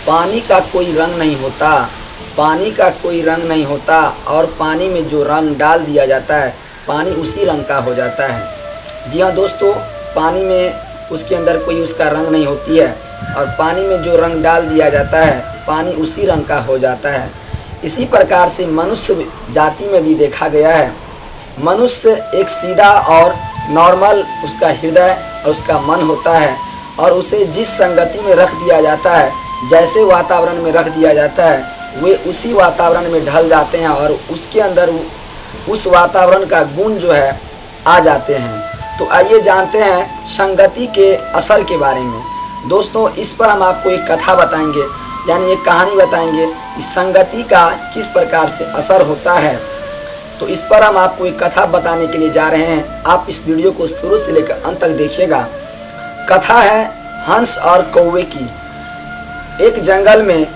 पानी का कोई रंग नहीं होता, पानी का कोई रंग नहीं होता, और पानी में जो रंग डाल दिया जाता है पानी उसी रंग का हो जाता है। जी हाँ दोस्तों, पानी में उसके अंदर कोई उसका रंग नहीं होती है, और पानी में जो रंग डाल दिया जाता है पानी उसी रंग का हो जाता है। इसी प्रकार से मनुष्य जाति में भी देखा गया है। मनुष्य एक सीधा और नॉर्मल उसका हृदय और उसका मन होता है, और उसे जिस संगति में रख दिया जाता है, जैसे वातावरण में रख दिया जाता है, वे उसी वातावरण में ढल जाते हैं और उसके अंदर उस वातावरण का गुण जो है आ जाते हैं। तो आइए जानते हैं संगति के असर के बारे में। दोस्तों, इस पर हम आपको एक कथा बताएंगे, यानी एक कहानी बताएंगे कि संगति का किस प्रकार से असर होता है। तो इस पर हम आपको एक कथा बताने के लिए जा रहे हैं। आप इस वीडियो को शुरू से लेकर अंत तक देखिएगा। कथा है हंस और कौवे की। एक जंगल में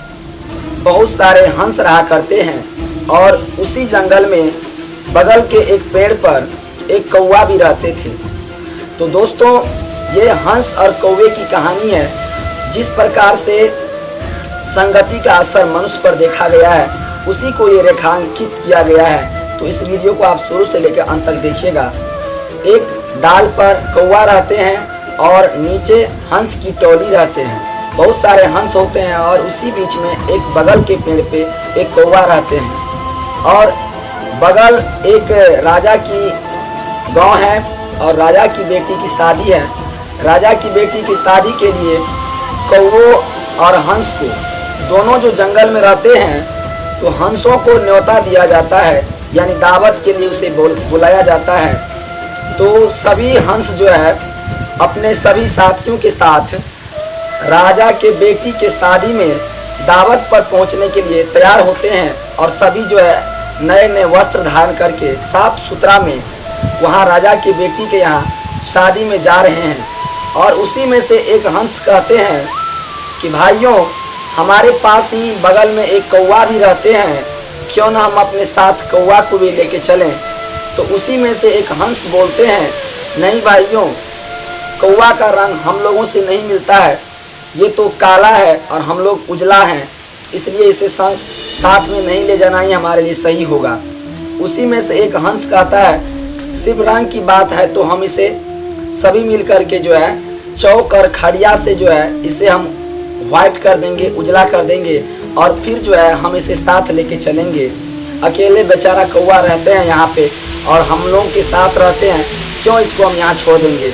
बहुत सारे हंस रहा करते हैं, और उसी जंगल में बगल के एक पेड़ पर एक कौवा भी रहते थे। तो दोस्तों, ये हंस और कौवे की कहानी है। जिस प्रकार से संगति का असर मनुष्य पर देखा गया है, उसी को ये रेखांकित किया गया है। तो इस वीडियो को आप शुरू से लेकर अंत तक देखिएगा। एक डाल पर कौवा रहते हैं और नीचे हंस की टोली रहते हैं। बहुत सारे हंस होते हैं, और उसी बीच में एक बगल के पेड़ पे एक कौवा रहते हैं। और बगल एक राजा की गांव है, और राजा की बेटी की शादी है। राजा की बेटी की शादी के लिए कौवों और हंस को, दोनों जो जंगल में रहते हैं, तो हंसों को न्योता दिया जाता है, यानी दावत के लिए उसे बुलाया जाता है। तो सभी हंस जो है अपने सभी साथियों के साथ राजा के बेटी के शादी में दावत पर पहुंचने के लिए तैयार होते हैं, और सभी जो है नए नए वस्त्र धारण करके साफ सुथरा में वहां राजा की बेटी के यहाँ शादी में जा रहे हैं। और उसी में से एक हंस कहते हैं कि भाइयों, हमारे पास ही बगल में एक कौवा भी रहते हैं, क्यों ना हम अपने साथ कौवा को भी लेके चलें। तो उसी में से एक हंस बोलते हैं, नहीं भाइयों, कौवा का रंग हम लोगों से नहीं मिलता है, ये तो काला है और हम लोग उजला हैं, इसलिए इसे साथ में नहीं ले जाना ही हमारे लिए सही होगा। उसी में से एक हंस कहता है, सिर्फ रंग की बात है तो हम इसे सभी मिल कर के जो है चौक और खड़िया से जो है इसे हम वाइट कर देंगे, उजला कर देंगे, और फिर जो है हम इसे साथ लेके चलेंगे। अकेले बेचारा कौवा रहते हैं यहाँ पे, और हम लोग के साथ रहते हैं, क्यों इसको हम यहाँ छोड़ देंगे।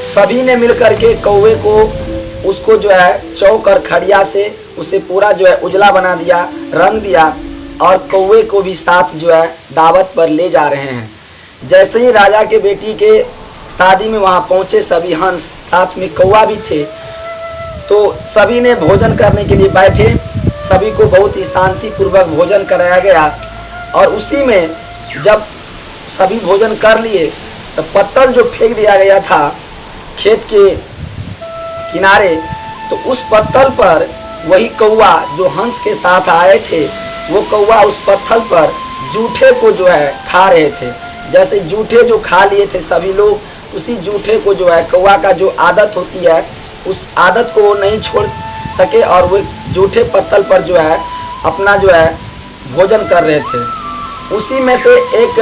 सभी ने मिल करके कौवे को, उसको जो है चौक और खड़िया से उसे पूरा जो है उजला बना दिया, रंग दिया, और कौवे को भी साथ जो है दावत पर ले जा रहे हैं। जैसे ही राजा के बेटी के शादी में वहाँ पहुँचे सभी हंस, साथ में कौवा भी थे, तो सभी ने भोजन करने के लिए बैठे। सभी को बहुत ही शांतिपूर्वक भोजन कराया गया, और उसी में जब सभी भोजन कर लिए तो पत्तल जो फेंक दिया गया था खेत के किनारे, तो उस पत्तल पर वही कौवा जो हंस के साथ आए थे, वो कौवा उस पत्थर पर जूठे को जो है खा रहे थे। जैसे जूठे जो खा लिए थे सभी लोग, उसी जूठे को जो है, कौवा का जो आदत होती है, उस आदत को वो नहीं छोड़ सके, और वो जूठे पत्तल पर जो है अपना जो है भोजन कर रहे थे। उसी में से एक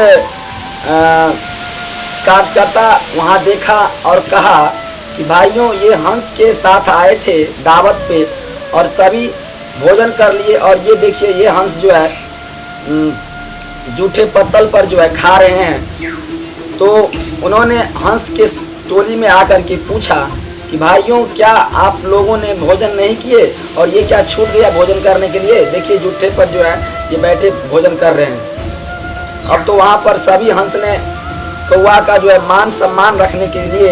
कार्यकर्ता वहाँ देखा और कहा कि भाइयों, ये हंस के साथ आए थे दावत पे और सभी भोजन कर लिए, और ये देखिए ये हंस जो है जूठे पत्तल पर जो है खा रहे हैं। तो उन्होंने हंस के टोली में आकर के पूछा कि भाइयों, क्या आप लोगों ने भोजन नहीं किए, और ये क्या छूट गया भोजन करने के लिए? देखिए जूठे पर जो है ये बैठे भोजन कर रहे हैं। अब तो वहाँ पर सभी हंस ने कौवा का जो है मान सम्मान रखने के लिए,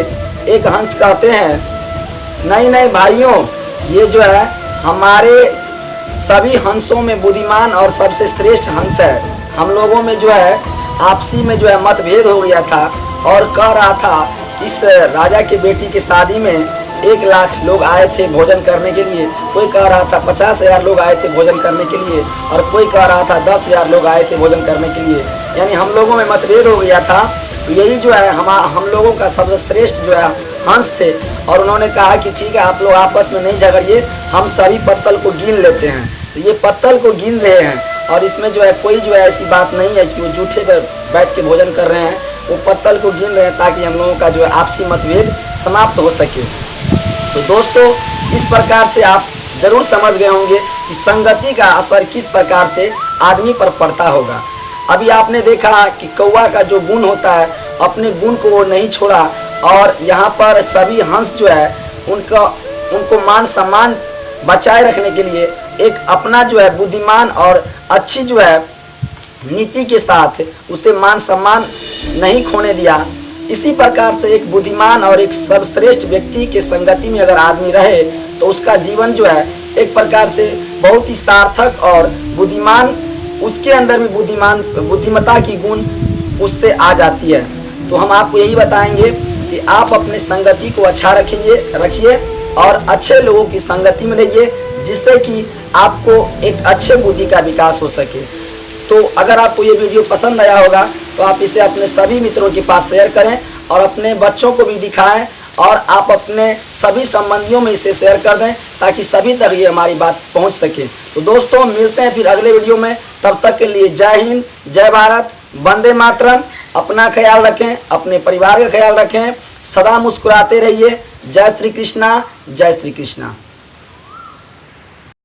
एक हंस कहते हैं, नहीं नहीं भाइयों, ये जो है हमारे सभी हंसों में बुद्धिमान और सबसे श्रेष्ठ हंस है। हम लोगों में जो है आपसी में जो है मतभेद हो गया था, और कह रहा था इस राजा की बेटी की शादी में 1 लाख लोग आए थे भोजन करने के लिए, कोई कह रहा था 50,000 लोग आए थे भोजन करने के लिए, और कोई कह रहा था 10,000 लोग आए थे भोजन करने के लिए। यानी हम लोगों में मतभेद हो गया था। तो यही जो है हम लोगों का सबसे श्रेष्ठ जो है हंस थे और उन्होंने कहा कि ठीक है, आप लोग आपस में नहीं झगड़िए, हम सभी पत्तल को गिन लेते हैं। तो ये पत्तल को गिन रहे हैं और इसमें जो है कोई जो है ऐसी बात नहीं है कि वो जूठे पर बैठ के भोजन कर रहे हैं, वो पत्तल को गिन रहे हैं ताकि हम लोगों का जो है आपसी मतभेद समाप्त हो सके। तो दोस्तों, इस प्रकार से आप जरूर समझ गए होंगे कि संगति का असर किस प्रकार से आदमी पर पड़ता होगा। अभी आपने देखा कि कौवा का जो गुण होता है, अपने गुण को वो नहीं छोड़ा और यहाँ पर सभी हंस जो है उनको मान सम्मान बचाए रखने के लिए एक अपना जो है बुद्धिमान और अच्छी जो है नीति के साथ उसे मान सम्मान नहीं खोने दिया। इसी प्रकार से एक बुद्धिमान और एक सर्वश्रेष्ठ व्यक्ति के संगति में अगर आदमी रहे तो उसका जीवन जो है एक प्रकार से बहुत ही सार्थक और बुद्धिमान, उसके अंदर भी बुद्धिमत्ता की गुण उससे आ जाती है। तो हम आपको यही बताएंगे कि आप अपने संगति को अच्छा रखिए और अच्छे लोगों की संगति में रहिए, जिससे कि आपको एक अच्छे बुद्धि का विकास हो सके। तो अगर आपको ये वीडियो पसंद आया होगा तो आप इसे अपने सभी मित्रों के पास शेयर करें और अपने बच्चों को भी दिखाएं और आप अपने सभी संबंधियों में इसे शेयर कर दें ताकि सभी तक ये हमारी बात पहुंच सके। तो दोस्तों, मिलते हैं फिर अगले वीडियो में। तब तक के लिए जय हिंद, जय भारत, वंदे मातरम। अपना ख्याल रखें, अपने परिवार का ख्याल रखें, सदा मुस्कुराते रहिए। जय श्री कृष्णा, जय श्री कृष्णा।